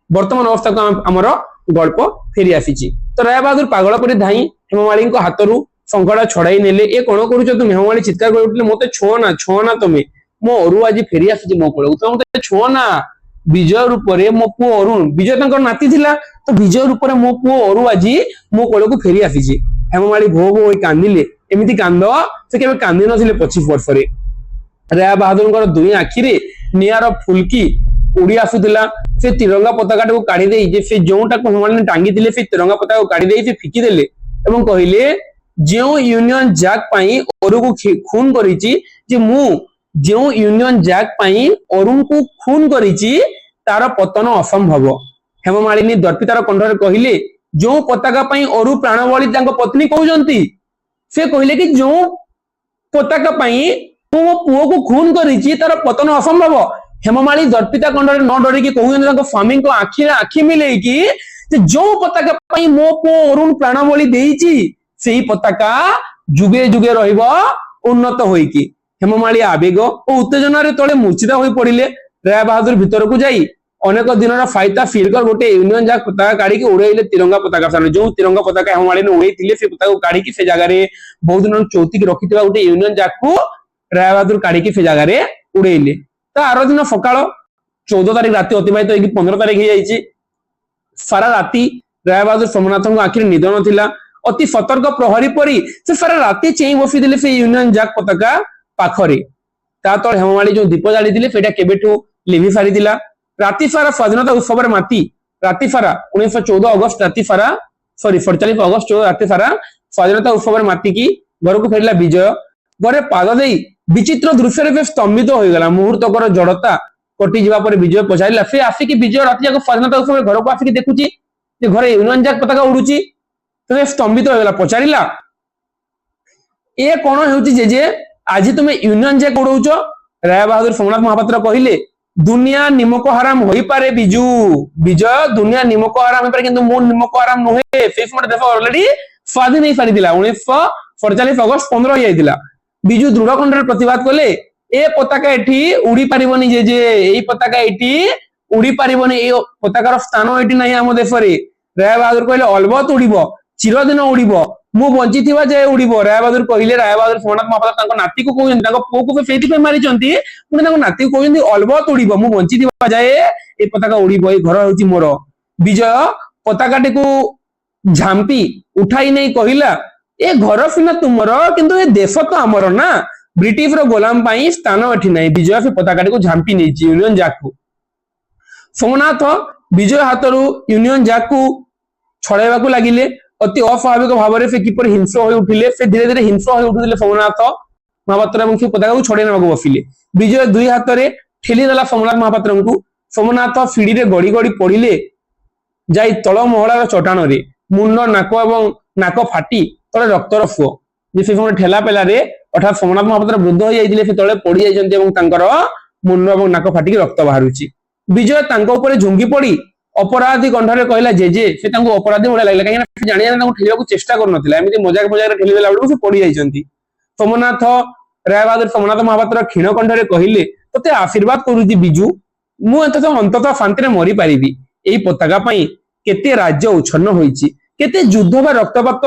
वर्तमान अवस्था को हमर गल्प फेरी आसीछि। तो राय बहादुर पागल परि धाई हेममाली को हाथरू शंखटा छड़ाई नेले ए कोन करूछ तुम हेममाली चित्कार कर उठले मते छो ना तुमे मो अरु आज फेरी आसीछि मो कोले तुम मते छो ना विजय रूप रे मो पु अरुण विजय तांकर नाती थिला तो विजय रूप रे मो पु अरु आज मो कोले को फेरी आसीछि। हेममाली भो भो कांदिले एमिति कांद से केबे कांदी नथिले 25 वर्ष रे। राय बहादुर दुई आखि रे नियार फुलकी उड़ी आसुला से तिरंगा पताका को काढ़ी दे जे से जोटा को हेममाली टांगी दिले से तिरंगा पताका को काढ़ी दे से फिकी देले एवं कहिले जो यूनियन जैक पई अरु को खून करिछि जे मु जो यूनियन जैक पई अरुण को खून करिछि तार पतन असंभव। हेममालिनी दर्पितार कंठरे कहिले जो पताका पई अरु प्राणबली तांको पत्नी कहउजंती से कहिले कि जो पताका पई मो पुओ को खून करिछि तार पतन असंभव। हेममाली दर्पिता कंठरे न डरी कि कहउजंती तांको स्वामी को आखि मिलेई कि जो पताका पई मो पुओ अरुण प्राणबली देइछि सेही पताका जुगे जुगे रहिबो उन्नत होई कि। हेममाली आवेग और उत्तेजना रे तळे मूर्छित होई पड़िले। राय बहादुर भीतर को जाई अनेक दिन फायदा फिरकर गोटे यूनियन जैक पताका काढ़ी उड़ेले तिरंगा पताका सामने जो तिरंगा पताका हेममाली ने उड़ेइथिले से पताका को काढ़ी से जगह रे बहुत दिन चौती रखिथिबा गोटे यूनियन जैक को राय बहादुर काढ़ी से जगह रे उड़ेइले। तो आरो दिन सकाळ 14 तारिख राति अतिबाहित होई 15 तारिख हे जाईची सारा राति राय बहादुर सोमनाथ को आखिर निद नथिला अति सतर्क प्रहरी परी से सारा राति चेई बसी दिले से यूनियन जैक पताका पाखरे ता तळे हेममाली जो दीप जाली दिले सेटा केबेठू लिभि सारिथिला। राति सारा स्वाधीनता उत्सव रे माती राति सारा 1914 अगस्त राति सारा 47 अगस्त राति सारा स्वाधीनता उत्सव रे माती की घर को फेरला विजय घरे पाद देई विचित्र दृश्य रे स्तंभित होई गला मुहूर्तकर जड़ता कटि जीवा पर विजय पछाइला से आसी की विजय राति जाक स्वाधीनता उत्सव घर को आसी की देखुची जे घरे यूनियन जैक पताका उडुची तो स्तंभित होई गला पछारिला ए कोन हेउची जे आज तुम यूनियन जैक उड़ौच। राय बहादुर सोमनाथ महापात्र कहिले दुनिया निमक हराम होई पारे बिजू विजय दुनिया निमक हराम होई पारे किंतु मो निमक हराम नहे से समय देश ऑलरेडी स्वाधीन नहीं सारिदिला 1947 अगस्त 15 होई जाइतिला। बिजू दृढ़ कंठरे प्रतिवाद कले ए पताका एठी उड़ी पारिबनी जे एई पताका एठी उड़ी पारिबनी ए पताकार स्थान एठी नाही हम देश रे। राय बहादुर कहिले अलबत उड़ीबो चिरदिन उड़ीबो मु बंची थिबा जे उड़ीबो। राय बहादुर कहिले राय बहादुर सोमनाथ महापात्र तांको नाती को कहउछन तांको पो को फेति पे मारिचंती पुनी तांको नाती को कहउछन अलबत उड़ीबो मु बंची थिबा जाए ए पताका उड़ीबो ए घर होची मोर। विजय पताकाटी को झांपी उठाई नहीं कहिला ए घर सिना तुमर किंतु ए देश तो हमर ना ब्रिटिश रो गोलाम पाई स्थान एठी नाही। विजय से पताकाटी को झांपी नेची यूनियन जैक को। सोमनाथ विजय हाथरू यूनियन जैक को छड़ाइबा को लागिले अति अस्वाभाविक भाव से किपर हिंस हो उठिले से धीरे धीरे हिंस हो उठिले सोमनाथ महापात्र एवं से पताका को छड़ाई नेबाक बसिले। विजय दुई हाथ रे ठेली देला सोमनाथ महापात्र को। सोमनाथ फिड़ी रे गड़ी गड़ी पड़िले जाई तळ महलार चटाण रे मुंड नाक एवं नाक फाटी तले रक्तर सुओ जे से समय ठेला पेलारे अर्थात सोमनाथ महापात्र वृद्ध हो जाइतिले से तळे पड़ी जाइछन्ती एवं तांकर मुंड एवं नाक फाटिक रक्त बाहरुची। विजय तांको ऊपर झुंगी पड़ी अपराधी कंठरे कहला जे से तांको अपराधी भले लागला काहे ना जानिया तांको ठेलिବାକୁ चेष्टा कर नथिला एमिति मजाक मजाक रे ठेली देला बेलू से पड़ी जाइछन्ती। सोमनाथ राय बहादुर सोमनाथ महापात्र क्षीण कंठरे कहिले तते आशीर्वाद करूची बिजू मु अंततः शांति रे मरी पारिबी। एई पताका पई केते राज्य उच्छन्न होईची केते युद्ध बा रक्तपात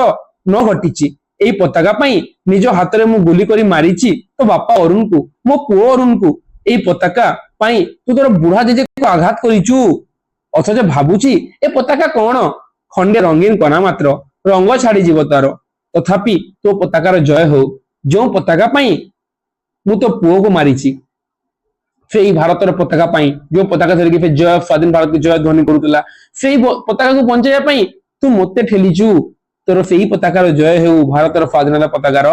न घटिची। एई पताका पई निज हाथ रे मु गुली करी मारिची तो बापा अरुण को मो पुओ अरुण को एई पताका पई तू तोर बुढ़ा जेजे को आघात करिचू अथच भाबुची ए पताका कोन खंडे रंगीन कना मात्र रंग छाड़ी जीव तार तथापि तो पताकार जय हो जो पताका पई मु तो पुओ को मारिची से भारतर पताका पई जो पताका धरिकी फे जय स्वाधीन भारत की जय ध्वनि करूतला से पताका को बंचाया पई तू मते ठेलीचू तोर सेही पताकार जय हो भारतर स्वाधीनता पताकार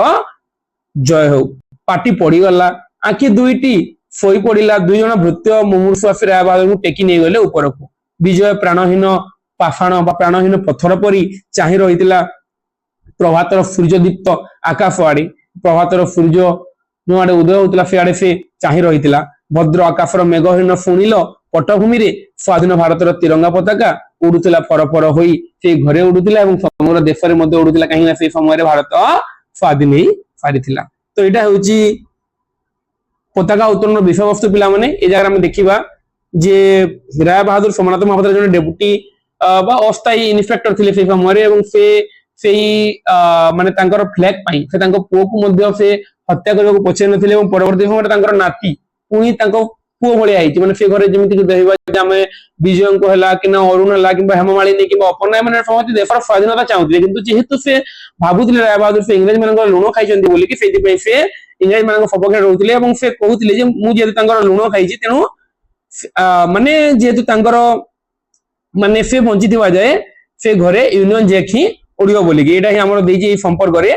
जय हो। पाटी पड़ी गला आखि दुईटी फोई पड़िला दुई जण भृत्य मुमूर्षु आफि राय बहादुर को टेकी नै गले ऊपर को। विजय प्राणहीन पाषाण बा प्राणहीन पत्थर परी चाहि रहितला प्रभातर सूर्यदीप्त आकाश आड़े प्रभातर सूर्य जो आड़े उदय होतला से आड़े से चाहि रहितला भद्र आकाशर मेघहीन फुणिल पटभूमि रे स्वाधीन भारतर तिरंगा पताका उड़ुतला फरफर होई से घरे उड़ुतला एवं समग्र देश रे मध्ये उड़ुतला काहे ना से समय रे भारत स्वाधीन ही पारिथिला। तो एटा होची पताका उत्तोलन विषय वस्तु पिला माने ए जगह हम देखिबा जे राय बहादुर सोमनाथ महापात्र जने डेप्यूटी बा अस्थायी इन्स्पेक्टर थिले से समय रे एवं से माने तांकर फ्लैग पाई से तांको पुओ को मध्ये से हत्या करबा को पछे नथिले एवं परवर्ती समय रे तांकर नाती पुनी तांको पुओ भले आइछि माने से घरे जेमिति देहिबा जे हमें विजय को हला कि ना अरुण हला कि हेममालिनी कि अपना माने समस्त देशर स्वाधीनता चाहुथिले किंतु जेहेतु से भाबुथिले राय बहादुर से इंग्रज मानक लुण खाइछन्ती बोली कि सेति पे से इंग्रज मानक सपक्षे रहउथिले एवं से कहउथिले जे मु जेतु तांकर लुण खाइछि तेनु माने जेतु तांकर माने से बंचिथिबा जाय से घरे यूनियन जैक ही उड़ियो बोली कि एटा ही हमर देइछि संपर्क रे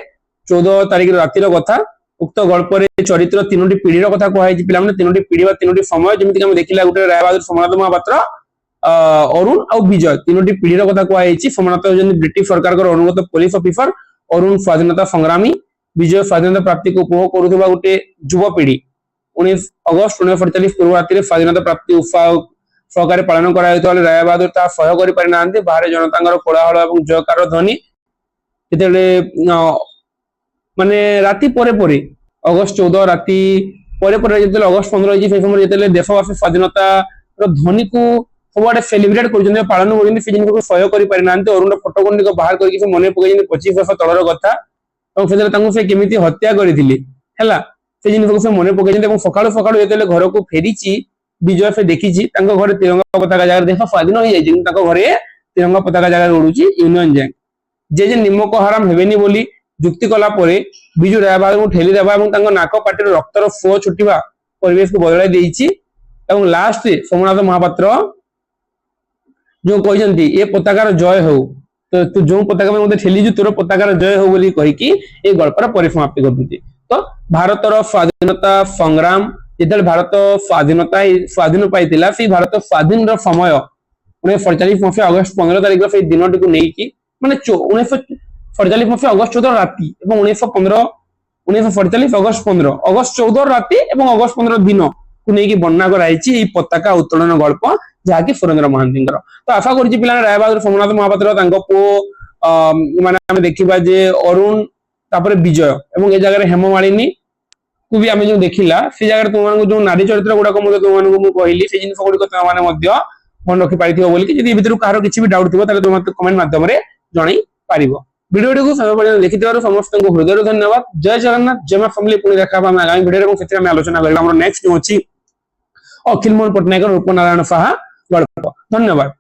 14 तारिख रातिर कथा उक्त गल्प रे चरित्र तीनोटी पीढ़ी कथा कहै पिला माने तीनोटी पीढ़ी बा तीनोटी समय जेमिति हम देखिला गुटे राय बहादुर सोमनाथ महापात्र अरुण और विजय तीनोटी पीढ़ी कथा कहै सोमनाथ जन ब्रिटिश सरकार को अनुगत पुलिस ऑफिसर अरुण स्वाधीनता संग्रामी विजय स्वाधीनता प्राप्ति को उपभोग करुवा गुटे युवा पीढ़ी 19 अगस्त 1947 पूर्व राति स्वाधीनता प्राप्ति उत्साह सहकारी पालन करा राय बहादुर ता सह करि पारि नांती बाहर जनतांगर कोलाहल एवं जयकार ध्वनि जेतेले माने राति परे परे अगस्त 14 राति परे परे जेतेले अगस्त 15 जे समय जेतेले देशवासी स्वाधीनता रो ध्वनि को सबआडे सेलिब्रेट करजने पालन करजने से जिन को सहयोग करि पारि नांते अरुण फोटो कोंडी को बाहर करके से मने पकैजने 25 वर्ष तळर कथा और सेतेले तांको से केमिति हत्या करिथिले हैला से जिन को से मने पकैजने এবং सकाळो सकाळो जेतेले घर को फेरिची विजय से देखिची तांको घरे तिरंगा पताका जगह देश स्वाधीन हो जाय जिन तांको घरे तिरंगा पताका जगह उडुची यूनियन जैक जे निमक हराम हेबेनी बोली जुक्ति कला परे बिजू राय बहादुर को ठेली देबा एवं तांको नाक पाटी रक्तर फो छुटिबा परिवेश को बदलाई देइची एवं लास्ट सोमनाथ महापात्र जो कहजंती ए पताकार जय हो तो तू जो पताका में ठेली जो तोर पताकार जय हो बोली कहि कि ए गल्पर परिसमाप्ति करदुती। तो भारतर स्वाधीनता संग्राम जेतल भारत स्वाधीन पाइतिला से भारत स्वाधीन रो समय 1947 मसिया अगस्त 15 तारिख से दिनटी को नै कि माने 1947 मसिया अगस्त 14 राति एवं 1947 अगस्त 15 अगस्त 14 राति एवं अगस्त 15 दिन को नै कि वर्णना कराइछि ए पताका उत्तोलन गल्प जाकी सुरेंद्र महांतींकर। तो आशा करछि पिला राय बहादुर सोमनाथ महापात्र तांको पो माने हम देखिबा जे अरुण तापर विजय एवं ए जगह हेममालिनी को भी आमे जो देखिला से जगह तुम जो नारी चरित्र गुडा को तुम कहली से जिन गुडी तुम माने मध्य मन रखि पारिथिबो बोली कि यदि भितर कारो किछि भी डाउट थिबो ताले तुम कमेंट माध्यम रे जणाई पारिबो। वीडियो को समय पर्यंत देखिथिबार समस्त को हृदय धन्यवाद। जय जगन्नाथ जय मां फैमिली पुनी देखा हम आगामी वीडियो रे सेतिर हम आलोचना करला हमर नेक्स्ट जो अछि अखिल मोहन पटनायक रूपनारायण साहा गल्प। धन्यवाद।